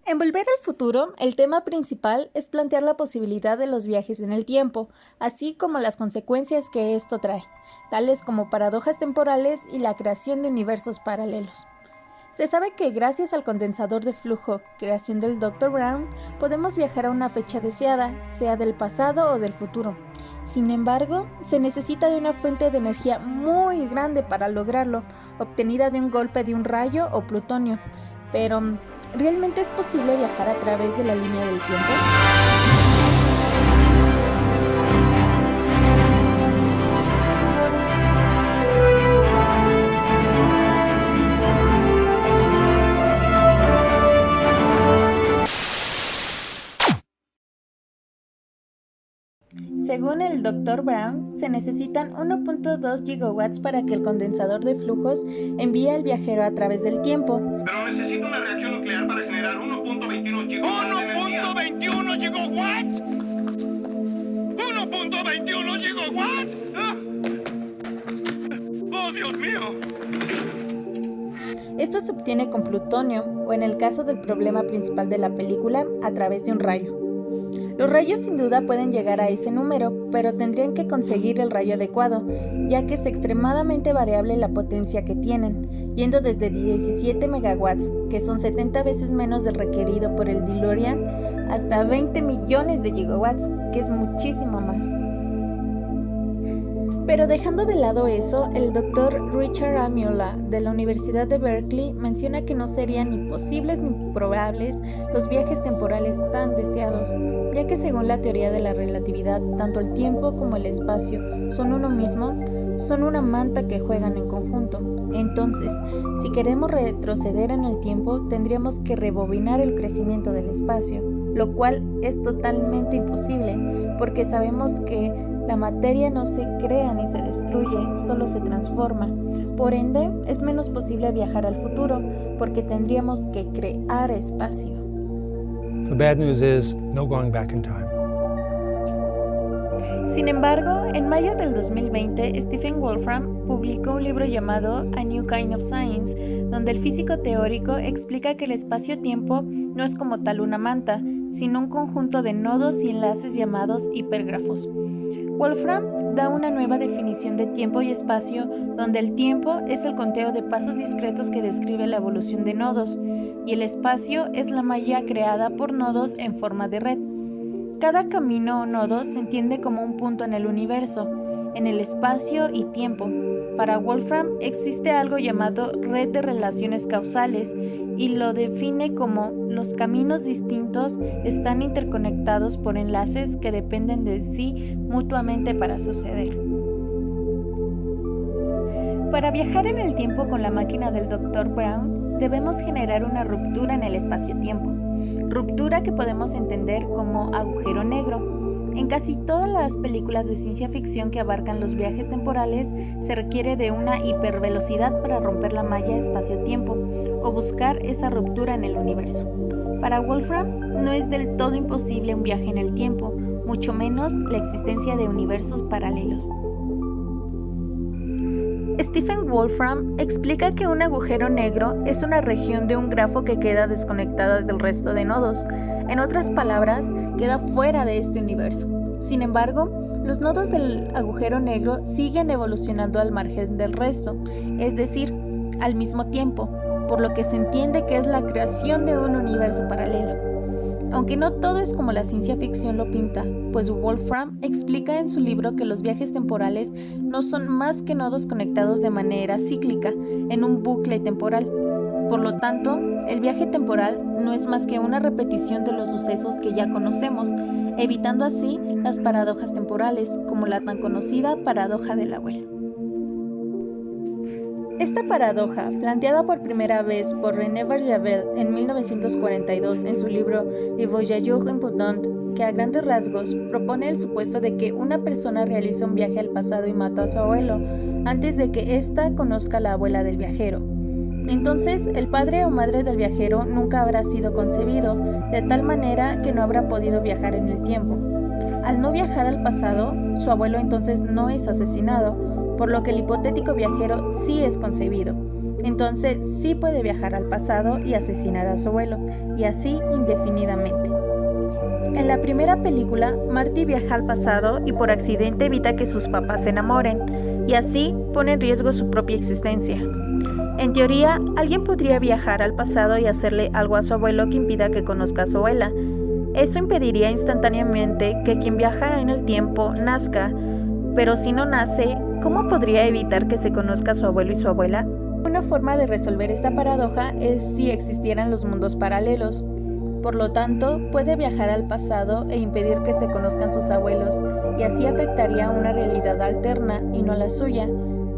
En Volver al futuro, el tema principal es plantear la posibilidad de los viajes en el tiempo, así como las consecuencias que esto trae, tales como paradojas temporales y la creación de universos paralelos. Se sabe que gracias al condensador de flujo, creación del Dr. Brown, podemos viajar a una fecha deseada, sea del pasado o del futuro. Sin embargo, se necesita de una fuente de energía muy grande para lograrlo, obtenida de un golpe de un rayo o plutonio. Pero, ¿realmente es posible viajar a través de la línea del tiempo? Según el Dr. Brown, se necesitan 1.2 gigawatts para que el condensador de flujos envíe al viajero a través del tiempo. Pero necesita una reacción nuclear para generar 1.21 gigawatts de energía. ¿1.21 gigawatts? ¿1.21 gigawatts? ¡Oh, Dios mío! Esto se obtiene con plutonio, o en el caso del problema principal de la película, a través de un rayo. Los rayos sin duda pueden llegar a ese número, pero tendrían que conseguir el rayo adecuado, ya que es extremadamente variable la potencia que tienen, yendo desde 17 megawatts, que son 70 veces menos del requerido por el DeLorean, hasta 20 millones de gigawatts, que es muchísimo más. Pero dejando de lado eso, el Dr. Richard A. Mueller de la Universidad de Berkeley menciona que no serían ni posibles ni probables los viajes temporales tan deseados, ya que según la teoría de la relatividad, tanto el tiempo como el espacio son uno mismo, son una manta que juegan en conjunto. Entonces, si queremos retroceder en el tiempo, tendríamos que rebobinar el crecimiento del espacio, lo cual es totalmente imposible, porque sabemos que la materia no se crea ni se destruye, solo se transforma. Por ende, es menos posible viajar al futuro, porque tendríamos que crear espacio. The bad news is no going back in time. Sin embargo, en mayo del 2020, Stephen Wolfram publicó un libro llamado A New Kind of Science, donde el físico teórico explica que el espacio-tiempo no es como tal una manta, sino un conjunto de nodos y enlaces llamados hipergrafos. Wolfram da una nueva definición de tiempo y espacio, donde el tiempo es el conteo de pasos discretos que describe la evolución de nodos, y el espacio es la malla creada por nodos en forma de red. Cada camino o nodo se entiende como un punto en el universo, en el espacio y tiempo. Para Wolfram existe algo llamado red de relaciones causales y lo define como los caminos distintos están interconectados por enlaces que dependen de sí mutuamente para suceder. Para viajar en el tiempo con la máquina del Dr. Brown, debemos generar una ruptura en el espacio-tiempo, ruptura que podemos entender como agujero negro. En casi todas las películas de ciencia ficción que abarcan los viajes temporales, se requiere de una hipervelocidad para romper la malla espacio-tiempo o buscar esa ruptura en el universo. Para Wolfram, no es del todo imposible un viaje en el tiempo, mucho menos la existencia de universos paralelos. Stephen Wolfram explica que un agujero negro es una región de un grafo que queda desconectada del resto de nodos. En otras palabras, queda fuera de este universo. Sin embargo, los nodos del agujero negro siguen evolucionando al margen del resto, es decir, al mismo tiempo, por lo que se entiende que es la creación de un universo paralelo. Aunque no todo es como la ciencia ficción lo pinta, pues Wolfram explica en su libro que los viajes temporales no son más que nodos conectados de manera cíclica en un bucle temporal. Por lo tanto, el viaje temporal no es más que una repetición de los sucesos que ya conocemos, evitando así las paradojas temporales, como la tan conocida paradoja del abuelo. Esta paradoja, planteada por primera vez por René Barjavel en 1942 en su libro Le Voyageur Imprudent, que a grandes rasgos propone el supuesto de que una persona realiza un viaje al pasado y mata a su abuelo antes de que ésta conozca a la abuela del viajero. Entonces, el padre o madre del viajero nunca habrá sido concebido, de tal manera que no habrá podido viajar en el tiempo. Al no viajar al pasado, su abuelo entonces no es asesinado, por lo que el hipotético viajero sí es concebido. Entonces sí puede viajar al pasado y asesinar a su abuelo, y así indefinidamente. En la primera película, Marty viaja al pasado y por accidente evita que sus papás se enamoren, y así pone en riesgo su propia existencia. En teoría, alguien podría viajar al pasado y hacerle algo a su abuelo que impida que conozca a su abuela. Eso impediría instantáneamente que quien viaja en el tiempo nazca, pero si no nace, ¿cómo podría evitar que se conozca a su abuelo y su abuela? Una forma de resolver esta paradoja es si existieran los mundos paralelos. Por lo tanto, puede viajar al pasado e impedir que se conozcan sus abuelos, y así afectaría una realidad alterna y no la suya,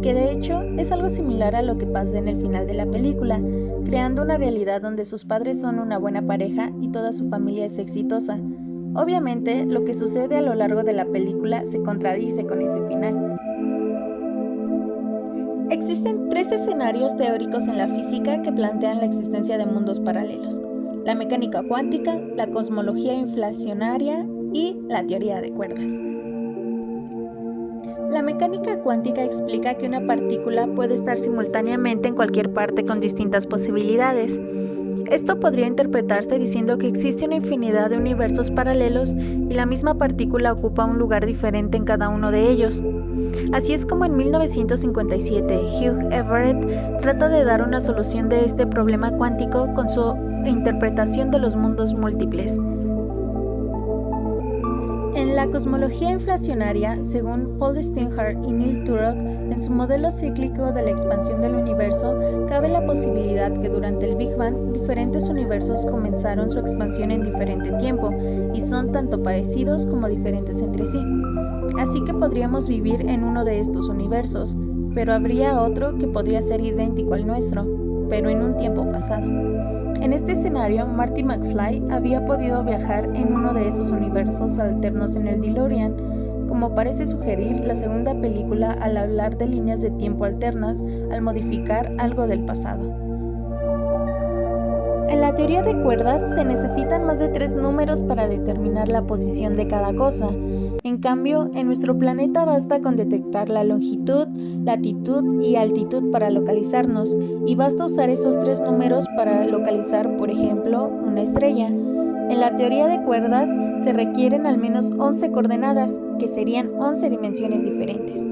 que de hecho es algo similar a lo que pasa en el final de la película, creando una realidad donde sus padres son una buena pareja y toda su familia es exitosa. Obviamente, lo que sucede a lo largo de la película se contradice con ese final. Existen 3 escenarios teóricos en la física que plantean la existencia de mundos paralelos: la mecánica cuántica, la cosmología inflacionaria y la teoría de cuerdas. La mecánica cuántica explica que una partícula puede estar simultáneamente en cualquier parte con distintas posibilidades. Esto podría interpretarse diciendo que existe una infinidad de universos paralelos y la misma partícula ocupa un lugar diferente en cada uno de ellos. Así es como en 1957 Hugh Everett trata de dar una solución de este problema cuántico con su interpretación de los mundos múltiples. En la cosmología inflacionaria, según Paul Steinhardt y Neil Turok, en su modelo cíclico de la expansión del universo, cabe la posibilidad que durante el Big Bang diferentes universos comenzaron su expansión en diferente tiempo y son tanto parecidos como diferentes entre sí. Así que podríamos vivir en uno de estos universos, pero habría otro que podría ser idéntico al nuestro, pero en un tiempo pasado. En este escenario, Marty McFly había podido viajar en uno de esos universos alternos en el DeLorean, como parece sugerir la segunda película al hablar de líneas de tiempo alternas al modificar algo del pasado. En la teoría de cuerdas se necesitan más de 3 números para determinar la posición de cada cosa. En cambio, en nuestro planeta basta con detectar la longitud, latitud y altitud para localizarnos, y basta usar esos 3 números para localizar, por ejemplo, una estrella. En la teoría de cuerdas se requieren al menos 11 coordenadas, que serían 11 dimensiones diferentes.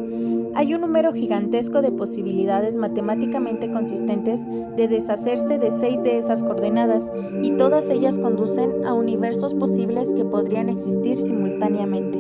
Hay un número gigantesco de posibilidades matemáticamente consistentes de deshacerse de 6 de esas coordenadas, y todas ellas conducen a universos posibles que podrían existir simultáneamente.